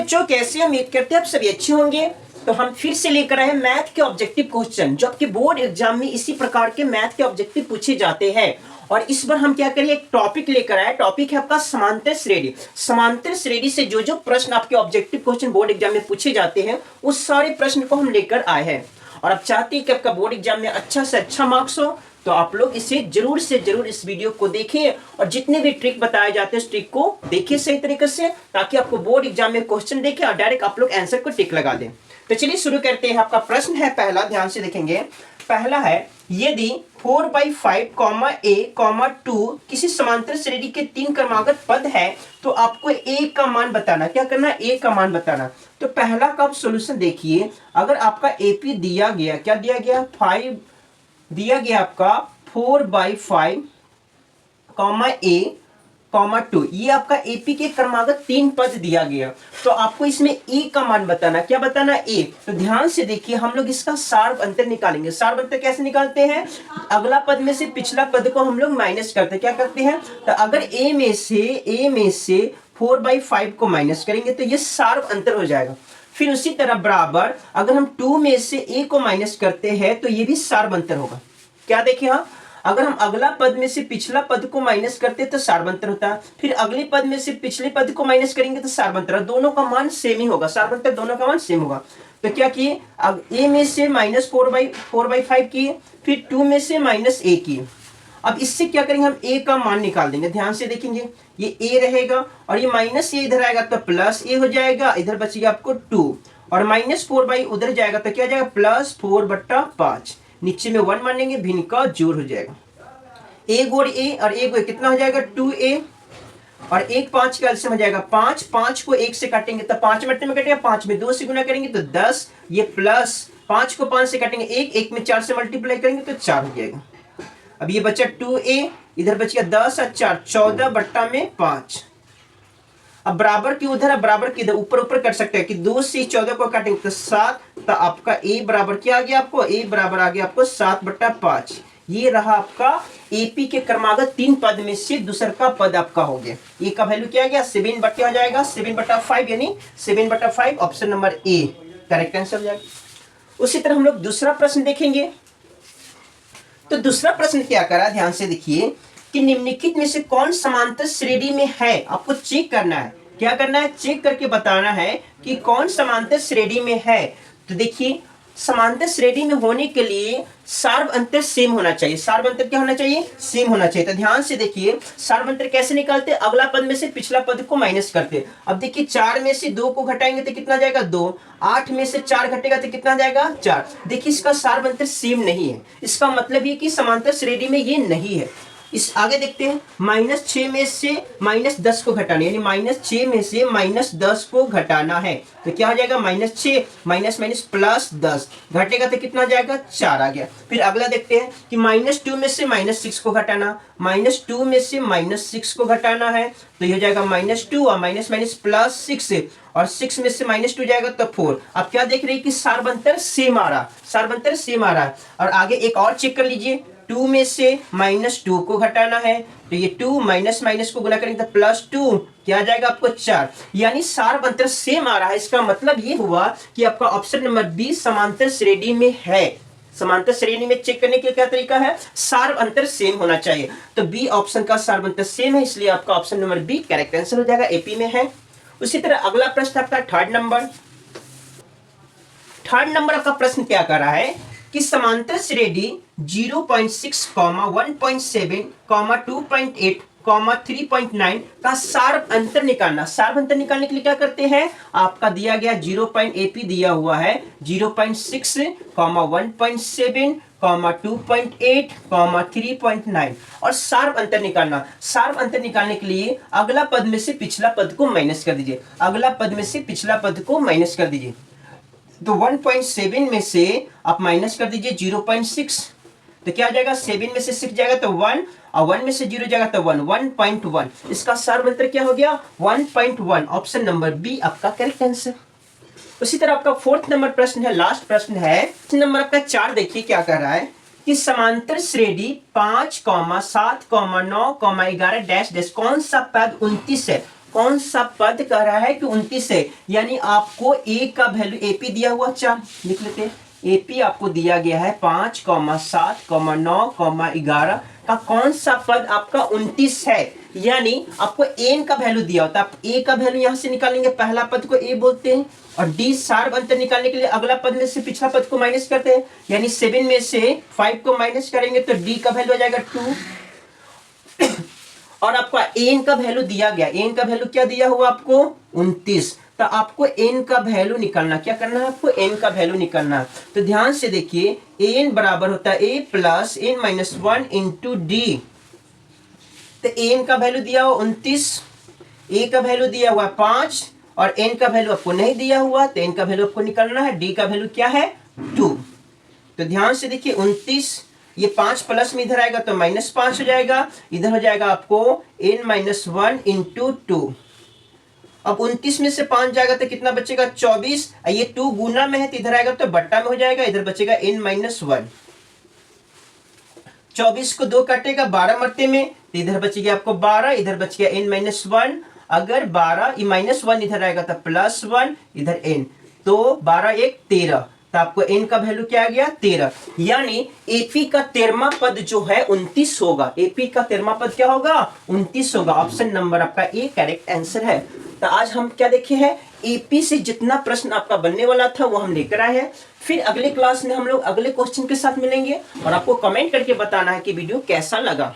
बच्चों, कैसे उम्मीद करते हैं आप सभी अच्छे होंगे। तो हम फिर से लेकर आए मैथ के ऑब्जेक्टिव क्वेश्चन, जो आपके बोर्ड एग्जाम में इसी प्रकार के मैथ के ऑब्जेक्टिव पूछे जाते हैं। और इस बार हम क्या करेंगे, एक टॉपिक लेकर आए। टॉपिक है आपका समांतर श्रेणी। समांतर श्रेणी से जो जो प्रश्न आपके ऑब्जेक्टिव क्वेश्चन बोर्ड एग्जाम में पूछे जाते हैं, उस सारे प्रश्न को हम लेकर आए हैं। और आप चाहते हैं कि आपका बोर्ड एग्जाम में अच्छा से अच्छा मार्क्स हो, तो आप लोग इसे जरूर से जरूर इस वीडियो को देखें और जितने भी ट्रिक बताए जाते हैं उस ट्रिक को देखिए सही तरीके से, ताकि आपको बोर्ड एग्जाम में क्वेश्चन देखे और डायरेक्ट आप लोग आंसर को टिक लगा दें। तो चलिए शुरू करते हैं। आपका प्रश्न है पहला, ध्यान से देखेंगे। पहला है, यदि 4/5 a 2 किसी समांतर श्रेणी के 3 क्रमागत पद है, तो आपको a का मान बताना। क्या करना है, a का मान बताना। तो पहला का आप सोल्यूशन देखिए। अगर आपका AP दिया गया, क्या दिया गया, 5 दिया गया आपका 4/5 a 2, ये आपका AP के क्रमागत 3 पद दिया गया। तो आपको इसमें a का मान बताना। क्या बताना, a। तो ध्यान से देखिए, हम लोग इसका सार्व अंतर निकालेंगे। सार्व अंतर कैसे निकालते हैं, अगला पद में से पिछला पद को हम लोग माइनस करते हैं। क्या करते हैं, तो अगर a में से 4/5 को माइनस करेंगे तो ये सार्व अंतर हो जाएगा। फिर उसी तरह बराबर, अगर हम 2 में से a को माइनस करते हैं तो ये भी सार्व अंतर होगा। क्या देखिए, हाँ, अगर हम अगला पद में से पिछला पद को माइनस करते हैं तो सार्वंतर होता है। फिर अगले पद में से पिछले पद को माइनस करेंगे तो सार्वंतर। दोनों का मान सेम ही होगा, सार्वंतर दोनों का मान सेम होगा। तो क्या किए, अब a में से -4/5 किए, फिर 2 में से -a किए। अब इससे क्या करेंगे, हम a का मान निकाल देंगे। ध्यान से देखेंगे, ये a रहेगा और ये -a इधर आएगा तो +a हो जाएगा, इधर बचेगा आपको 2, और -4 उधर जाएगा तो क्या जाएगा, +4/5। नीचे में 1 मानेंगे, भिन्न का जोड़ हो जाएगा। a गुण a और a गुण कितना हो जाएगा, 2a, और 1 5 का एलसीएम हो जाएगा 5। 5 को 1 से काटेंगे तो 5 मिनट में कटेगा, 5 में 2 से गुना करेंगे तो 10, ये प्लस 5 को 5 से काटेंगे 1 में 4 से मल्टीप्लाई करेंगे तो 4 हो जाएगा। अब ये बचा 2a, इधर बच गया 10 और 4, 14/5। अब बराबर की उधर, अब बराबर की इधर, ऊपर ऊपर कर सकते हैं कि 2 से 14 को काटेंगे तो 7। तो आपका a बराबर क्या आ गया, आपको a बराबर आ गया आपको 7/5। ये रहा आपका AP के क्रमागत 3 पद में से दूसरा का पद आपका हो गया। a का वैल्यू क्या आ गया, 7 हो जाएगा, 7/5 यानी 7/5 option number A correct answer हो जाएगा। उसी तरह हम लोग दूसरा प्रश्न देखेंगे। तो दूसरा प्रश्न क्या करा, ध्यान से देखिए कि निम्नलिखित में से कौन समांतर श्रेणी में है। आपको चेक करना है। क्या करना है, चेक करके बताना है कि कौन समांतर श्रेणी में है। तो देखिए, समांतर श्रेणी में होने के लिए सार्व अंतर सेम होना चाहिए। सार्व अंतर क्या होना चाहिए, सेम होना चाहिए। तो ध्यान से देखिए, सार्व अंतर कैसे निकालते हैं, अगला पद में से पिछला पद को माइनस करते हैं। अब देखिए, 4 में से 2 को घटाएंगे तो कितना जाएगा, 2। 8 में से 4 घटेगा तो कितना जाएगा, 4। देखिए, इसका सार्व अंतर सेम नहीं है। इसका मतलब ये कि समांतर श्रेणी में ये नहीं है। इस आगे देखते हैं, -6 में से -10 को घटाना, यानी -6 में से -10 को घटाना है तो क्या हो जाएगा, -6 +10 घटेगा तो कितना जाएगा, 4 आ गया। फिर अगला देखते हैं कि -2 में से -6 को घटाना, -2 में से -6 को घटाना है तो ये हो जाएगा -2 और +6, और 6 में से -2 जाएगा तो 4। अब क्या देख रहे हैं कि सार्वंतर सेम आ रहा, सार्वंतर सेम आ रहा है। और आगे एक और चेक कर लीजिए, 2 में से -2 को घटाना है तो ये 2 माइनस को गुना करेंगे तो +2, क्या आ जाएगा आपको 4। यानी सार्व अंतर सेम आ रहा है। इसका मतलब ये हुआ कि आपका ऑप्शन नंबर बी समांतर श्रेणी में है। समांतर श्रेणी में चेक करने के क्या तरीका है, सार्व अंतर सेम होना चाहिए। तो बी ऑप्शन का सार्व अंतर सेम है, इसलिए आपका option number B correct answer हो जाएगा, AP में है। उसी तरह अगला प्रश्न आपका थर्ड नंबर का प्रश्न क्या कर रहा है कि समांतर श्रेणी 0.6, 1.7, 2.8, 3.9 का सार्व अंतर निकालना। सार्व अंतर निकालने के लिए क्या करते हैं, आपका दिया गया 0.AP दिया हुआ है, 0.6, 1.7, 2.8, 3.9, और सार्व अंतर निकालना। सार्व अंतर निकालने के लिए अगला पद में से पिछला पद को माइनस कर दीजिए। अगला पद में से पिछला पद को माइनस कर दीजिए। तो 1.7 में से आप माइनस कर दीजिए 0.6, तो क्या आ जाएगा, 7 में से 6 जाएगा तो 1, और 1 में से 0 जाएगा तो 1, 1.1। इसका सार्व अंतर क्या हो गया, 1.1। ऑप्शन नंबर बी आपका करेक्ट आंसर। उसी तरह आपका फोर्थ नंबर प्रश्न है, लास्ट प्रश्न है। नंबर आपका 4 देखिए क्या कर रहा है कि समांतर श्रेणी 5, 7, 9, 11 डैश डैश कौन सा पद 29 है। कौन सा पद कह रहा है कि 29 है, यानी आपको ए का वैल्यू एपी दिया हुआ 4 लिख लेते हैं। एपी आपको दिया गया है 5, 7, 9, 11 का कौन सा पद आपका 29 है, यानी आपको एन का वैल्यू दिया होता है। आप ए का वैल्यू यहां से निकालेंगे, पहला पद को ए बोलते हैं, और डी सार्व अंतर निकालने के लिए अगला पद में से पिछला पद को माइनस करते हैं, यानी 7 में से 5 को माइनस करेंगे तो डी का वैल्यू आ जाएगा 2। और आपका एन का वैल्यू दिया गया, एन का वैल्यू क्या दिया हुआ आपको 29, तो आपको एन का वैल्यू निकालना, क्या करना है आपको एन का वैल्यू निकालना। तो ध्यान से देखिए, एन बराबर होता है a plus n minus 1 into d. तो एन का वैल्यू दिया हुआ 29, ए का वैल्यू दिया हुआ 5 और एन का वैल्यू आपको नहीं दिया हुआ, तो एन का वैल्यू आपको निकालना है। डी का वैल्यू क्या है 2। तो ध्यान से देखिए 29, ये 5 प्लस में इधर आएगा तो -5 हो जाएगा, इधर हो जाएगा आपको n माइनस 1 इंटू 2। अब 29 में से 5 जाएगा तो कितना बचेगा 24, ये 2 गुना में है तो इधर आएगा तो बट्टा में हो जाएगा, इधर बचेगा n माइनस 1। 24 को 2 काटेगा 12 मरते में, तो इधर बचेगा आपको 12, इधर बच गया n माइनस 1। अगर 12 -1 इधर आएगा तो +1, इधर n, तो 12 1 13, तो आपको n का वैल्यू क्या आ गया 13, यानी एपी का 13वां पद जो है 29 होगा। एपी का 13वां पद क्या होगा 29 होगा। ऑप्शन नंबर आपका ए करेक्ट आंसर है। तो आज हम क्या देखे हैं, एपी से जितना प्रश्न आपका बनने वाला था वो हम लेकर आए हैं। फिर अगले क्लास में हम लोग अगले क्वेश्चन के साथ मिलेंगे और आपको कमेंट करके बताना है कि वीडियो कैसा लगा।